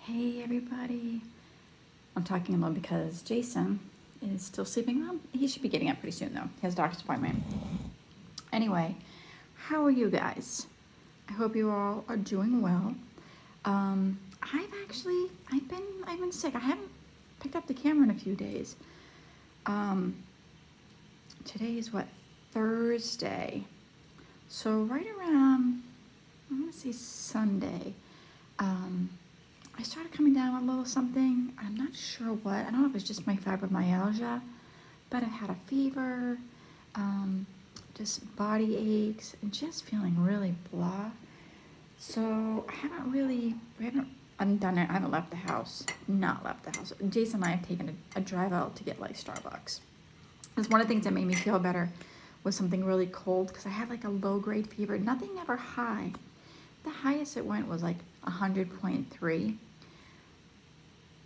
Hey everybody. I'm talking alone because Jason is still sleeping. Well, he should be getting up pretty soon though. He has a doctor's appointment. Anyway, how are you guys? I hope you all are doing well. I've been sick. I haven't picked up the camera in a few days. Today is what? Thursday. So right around, I want to say Sunday, I started coming down with a little something. I'm not sure what. I don't know if it's just my fibromyalgia, but I had a fever, just body aches, and just feeling really blah. So we haven't undone it. I haven't left the house, not left the house. Jason and I have taken a drive out to get like Starbucks. Because one of the things that made me feel better was something really cold because I had like a low grade fever, nothing ever high. The highest it went was like 100.3.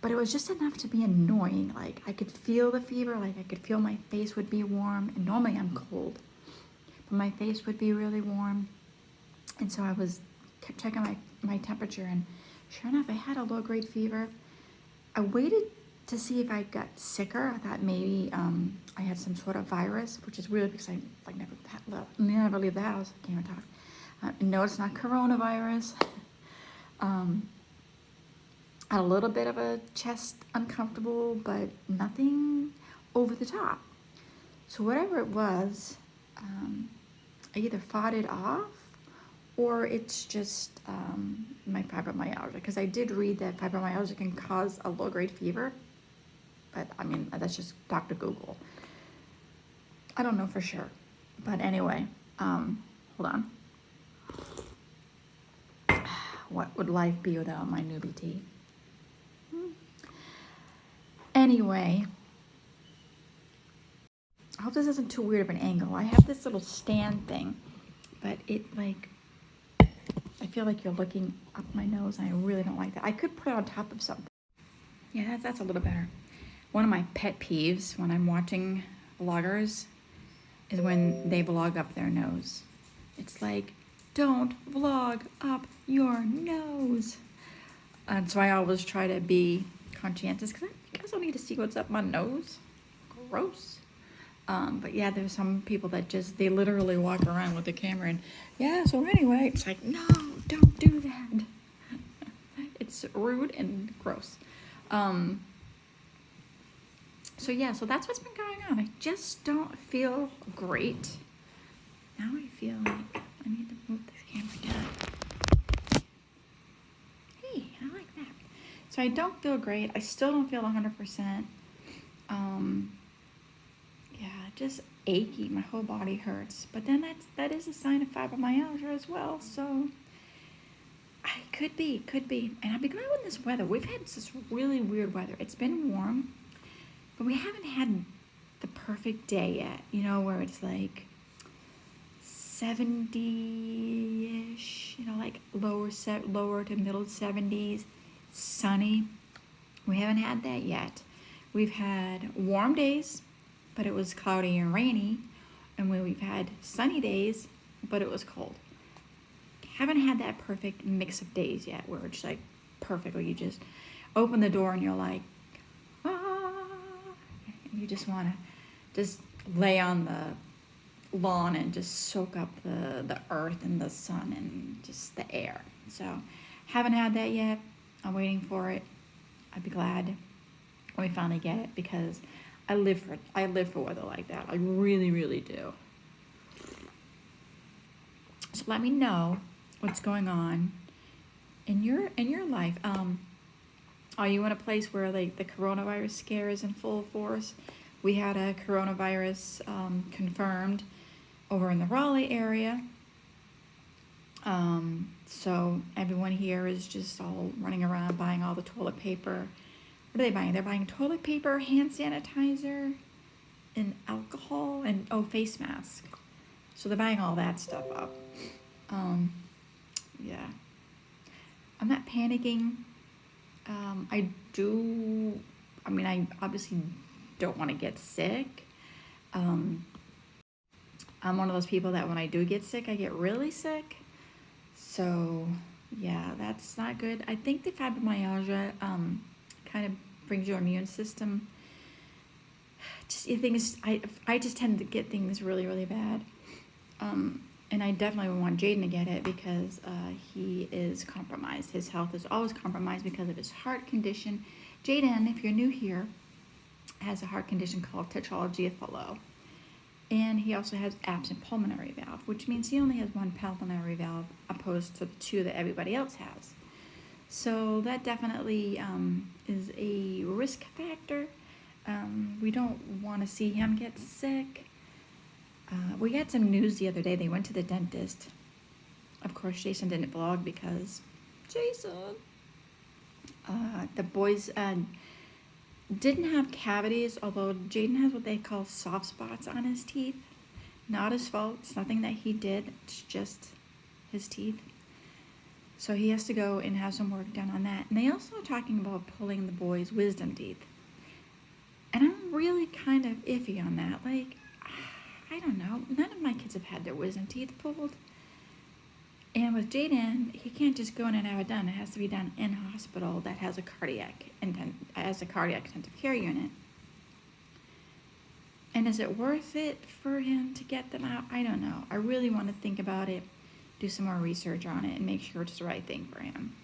But it was just enough to be annoying. Like I could feel the fever, like I could feel my face would be warm. And normally I'm cold, but my face would be really warm. And so I kept checking my temperature, and sure enough, I had a low grade fever. I waited to see if I got sicker. I thought maybe I had some sort of virus, which is weird because I like never leave the house. I can't even talk. No, it's not coronavirus. Had a little bit of a chest uncomfortable, but nothing over the top. So whatever it was, I either fought it off or it's just my fibromyalgia. Because I did read that fibromyalgia can cause a low-grade fever, but I mean, that's just Dr. Google. I don't know for sure. But anyway, hold on. What would life be without my newbie tea? Anyway, I hope this isn't too weird of an angle. I have this little stand thing, but it like, I feel like you're looking up my nose, and I really don't like that. I could put it on top of something. Yeah, that's a little better. One of my pet peeves when I'm watching vloggers is when they vlog up their nose. It's like, don't vlog up your nose. And so I always try to be conscientious because you guys don't need to see what's up my nose. Gross. But yeah, there's some people that they literally walk around with the camera and yeah, so anyway, it's like, no, don't do that. It's rude and gross. So yeah, so that's what's been going on. I just don't feel great. Now I feel like I need to move this camera down. Hey, I like that. So I don't feel great. I still don't feel 100%. Yeah, just achy. My whole body hurts. But then that is a sign of fibromyalgia as well. So I could be. And I've been glad with this weather. We've had this really weird weather. It's been warm, but we haven't had the perfect day yet. You know, where it's like 70-ish, you know, like lower to middle 70s, sunny. We haven't had that yet. We've had warm days, but it was cloudy and rainy, and we've had sunny days, but it was cold. Haven't had that perfect mix of days yet where it's like perfect, where you just open the door and you're like, ah, and you just want to just lay on the lawn and just soak up the earth and the sun and just the air. So haven't had that yet. I'm waiting for it. I'd be glad when we finally get it because I live for weather like that. I really, really do. So let me know what's going on in your life. Are you in a place where like the coronavirus scare is in full force? We had a coronavirus confirmed over in the Raleigh area. So everyone here is just all running around buying all the toilet paper. What are they buying? They're buying toilet paper, hand sanitizer, and alcohol, and face mask. So they're buying all that stuff up. Yeah. I'm not panicking. I obviously don't want to get sick. I'm one of those people that when I do get sick, I get really sick. So Yeah, that's not good. I think the fibromyalgia kind of brings your immune system. Just things. I just tend to get things really really bad. And I definitely want Jayden to get it because he is compromised. His health is always compromised because of his heart condition. Jayden, if you're new here, has a heart condition called tetralogy of Fallot. And he also has absent pulmonary valve, which means he only has one pulmonary valve opposed to the two that everybody else has. So that definitely is a risk factor. We don't want to see him get sick. We had some news the other day. They went to the dentist. Of course, Jason didn't vlog because Jason. The boys didn't have cavities, although Jayden has what they call soft spots on his teeth. Not his fault. It's nothing that he did. It's just his teeth. So he has to go and have some work done on that. And they also are talking about pulling the boys' wisdom teeth. And I'm really kind of iffy on that. Like, I don't know. None of my kids have had their wisdom teeth pulled. And with Jayden, he can't just go in and have it done. It has to be done in a hospital that has a cardiac intensive care unit. And is it worth it for him to get them out? I don't know. I really want to think about it, do some more research on it, and make sure it's the right thing for him.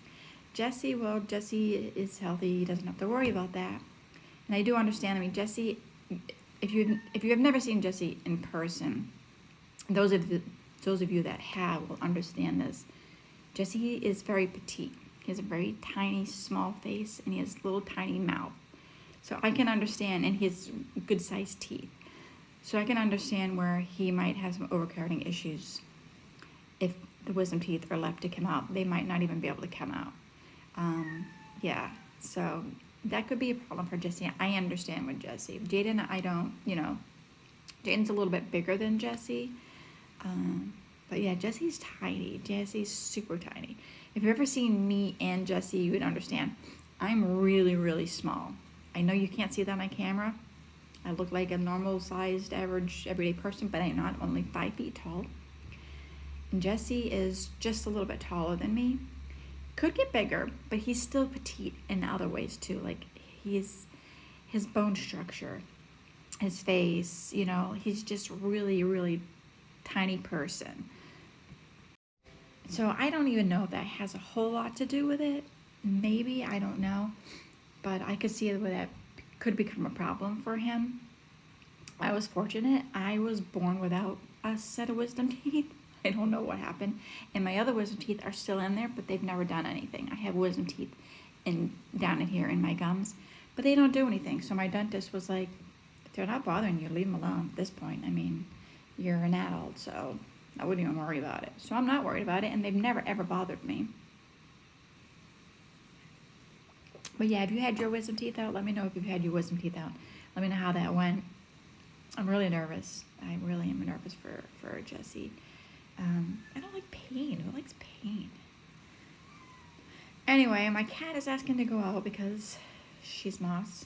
Jesse is healthy. He doesn't have to worry about that. And I do understand. I mean, Jesse, if you have never seen Jesse in person, those of you that have will understand this. Jesse is very petite. He has a very tiny, small face, and he has little tiny mouth. So I can understand, and he has good-sized teeth. So I can understand where he might have some overcrowding issues. If the wisdom teeth are left to come out, they might not even be able to come out. Yeah, so that could be a problem for Jesse. I understand with Jesse. Jayden, I don't, Jayden's a little bit bigger than Jesse. But yeah, Jesse's tiny. Jesse's super tiny. If you've ever seen me and Jesse, you would understand. I'm really, really small. I know you can't see that on my camera. I look like a normal-sized, average, everyday person, but I'm not. I'm only 5 feet tall. And Jesse is just a little bit taller than me. Could get bigger, but he's still petite in other ways too. Like his bone structure, his face, he's just really, really tiny person. So I don't even know if that has a whole lot to do with it. Maybe, I don't know. But I could see where that could become a problem for him. I was fortunate. I was born without a set of wisdom teeth. I don't know what happened. And my other wisdom teeth are still in there, but they've never done anything. I have wisdom teeth down in here in my gums, but they don't do anything. So my dentist was like, if they're not bothering you, leave them alone at this point. I mean, you're an adult, so I wouldn't even worry about it. So I'm not worried about it, and they've never, ever bothered me. But yeah, have you had your wisdom teeth out? Let me know if you've had your wisdom teeth out. Let me know how that went. I'm really nervous. I really am nervous for Jesse. I don't like pain. Who likes pain? Anyway, my cat is asking to go out because she's moss.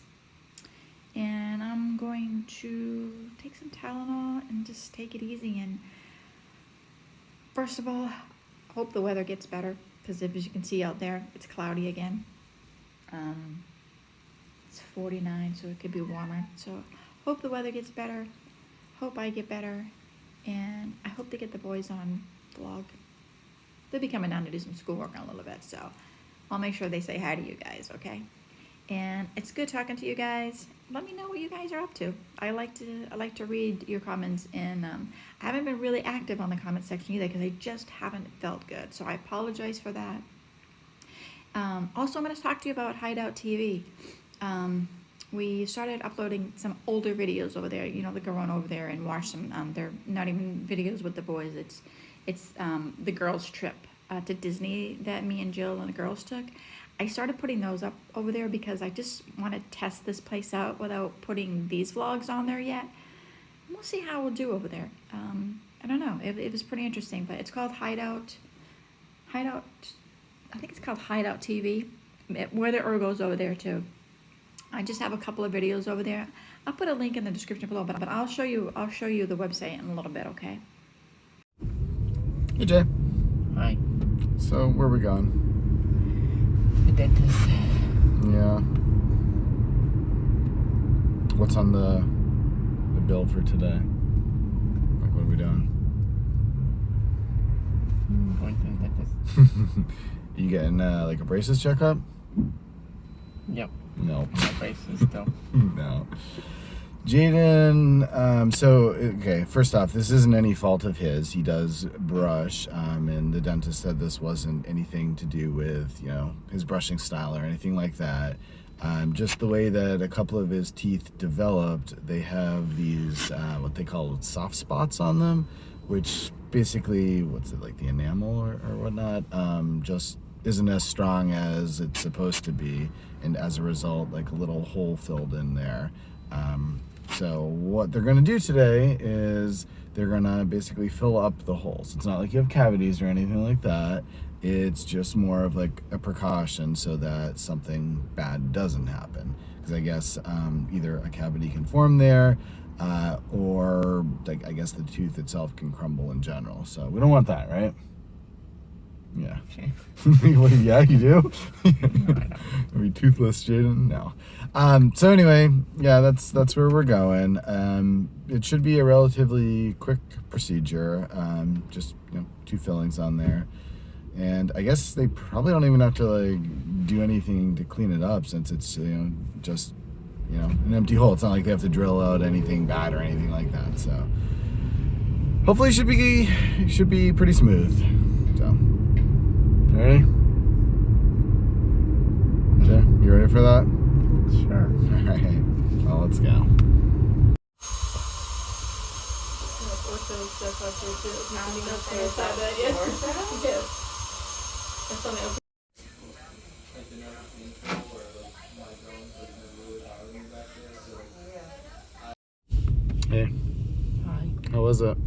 And I'm going to take some Tylenol and just take it easy. And first of all, I hope the weather gets better because as you can see out there, it's cloudy again. It's 49, so it could be warmer. So hope the weather gets better. Hope I get better. And I hope to get the boys on vlog. They'll be coming down to do some schoolwork in a little bit, so I'll make sure they say hi to you guys, okay? And it's good talking to you guys. Let me know what you guys are up to. I like to read your comments, and I haven't been really active on the comment section either because I just haven't felt good. So I apologize for that. Also, I'm going to talk to you about Hideout TV. We started uploading some older videos over there. To go on over there and watch them. They're not even videos with the boys. It's the girls' trip to Disney that me and Jill and the girls took. I started putting those up over there because I just want to test this place out without putting these vlogs on there yet. And we'll see how we'll do over there. I don't know. It was pretty interesting, but it's called Hideout. I think it's called Hideout TV. Where the Urgo's over there too. I just have a couple of videos over there. I'll put a link in the description below, but I'll show you the website in a little bit, okay? Hey Jay. Hi. So, where are we going? The dentist. Yeah. What's on the bill for today? Like, what are we doing? Going to the dentist. You getting like a braces checkup? Yep. No. My braces still. No. Jayden, okay, first off, this isn't any fault of his. He does brush, and the dentist said this wasn't anything to do with, his brushing style or anything like that. Just the way that a couple of his teeth developed, they have these, what they call soft spots on them, which basically, like the enamel or whatnot, just isn't as strong as it's supposed to be, and as a result, like a little hole filled in there. So what they're going to do today is they're going to basically fill up the holes. It's not like you have cavities or anything like that. It's just more of like a precaution so that something bad doesn't happen. Because I guess either a cavity can form there or like I guess the tooth itself can crumble in general. So we don't want that, right? Yeah. Yeah, you do? No, I don't. Are we toothless, Jayden? No. So anyway, yeah, that's where we're going. It should be a relatively quick procedure. Just 2 fillings on there, and I guess they probably don't even have to like do anything to clean it up since it's just an empty hole. It's not like they have to drill out anything bad or anything like that. So hopefully it should be pretty smooth. So. Ready? Okay, you ready for that? Sure. Alright, well, let's go. Hey, Hi. how was it?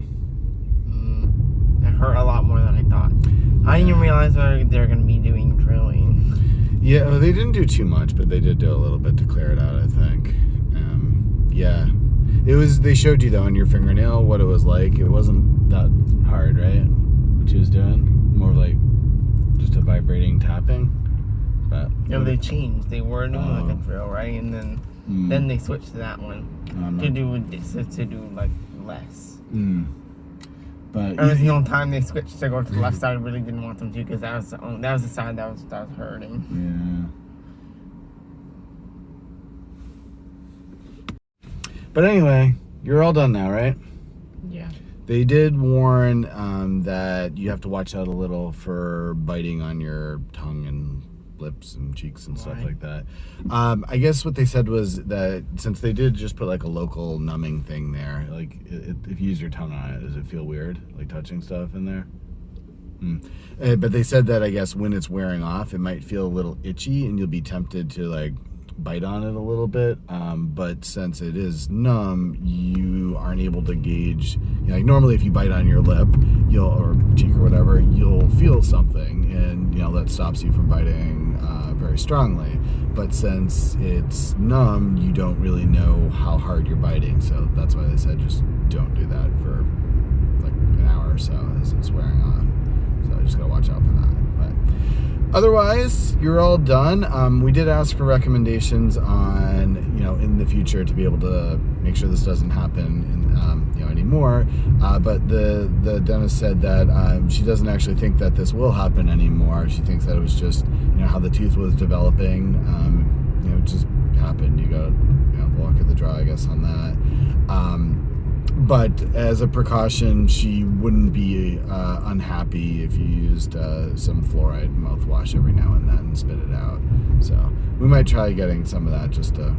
It hurt a lot more than I thought. I didn't even realize they're going to be doing drilling. Yeah, well, they didn't do too much, but they did do a little bit to clear it out, I think. Yeah. They showed you, though, on your fingernail what it was like. It wasn't that hard, right? What she was doing? More like just a vibrating tapping. But No, they changed. They were doing like a drill, right? And then they switched to that one to do like less. But Every single time they switched to go to the left side, I really didn't want them to because that was the side that was hurting. Yeah. But anyway, you're all done now, right? Yeah. They did warn that you have to watch out a little for biting on your tongue and lips and cheeks and stuff like that. I guess what they said was that since they did just put like a local numbing thing there, like if you use your tongue on it, does it feel weird, like touching stuff in there? But they said that I guess when it's wearing off, it might feel a little itchy and you'll be tempted to like bite on it a little bit. But since it is numb, you aren't able to gauge, like normally if you bite on your lip or cheek or whatever, you'll feel something and that stops you from biting very strongly. But since it's numb, you don't really know how hard you're biting. So that's why they said just don't do that for like an hour or so as it's wearing off. So just gotta watch out for that. But otherwise, you're all done. We did ask for recommendations on, in the future to be able to make sure this doesn't happen anymore. But the dentist said that she doesn't actually think that this will happen anymore. She thinks that it was just, how the tooth was developing. It just happened. You got, the luck of the draw, I guess, on that. But as a precaution, she wouldn't be unhappy if you used some fluoride mouthwash every now and then and spit it out. So we might try getting some of that just to,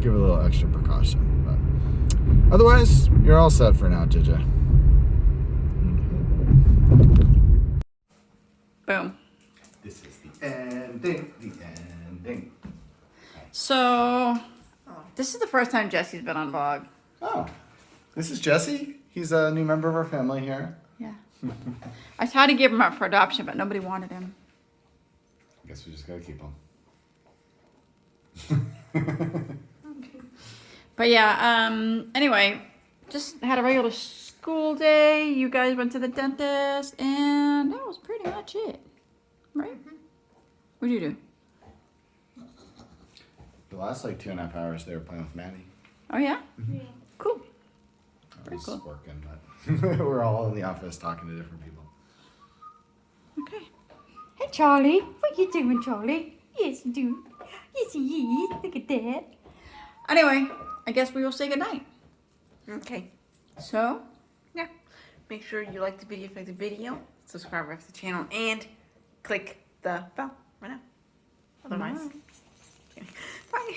give it a little extra precaution. But otherwise, you're all set for now, JJ. Boom. This is the ending. So, this is the first time Jesse's been on vlog. Oh, this is Jesse. He's a new member of our family here. Yeah. I tried to give him up for adoption, but nobody wanted him. I guess we just gotta keep him. But yeah, anyway, just had a regular school day. You guys went to the dentist, and that was pretty much it. right? What'd you do? The last like 2.5 hours they were playing with Maddie. Oh yeah? Yeah. Cool. I was cool. working, but we're all in the office talking to different people. Okay. Hey Charlie, what you doing, Charlie? Yes, you do. Yes, he is. Look at that. Anyway, I guess we will say goodnight. Okay. So, Yeah. Make sure you like the video if you like the video, subscribe to the channel, and click the bell right now. Otherwise, Bye. bye.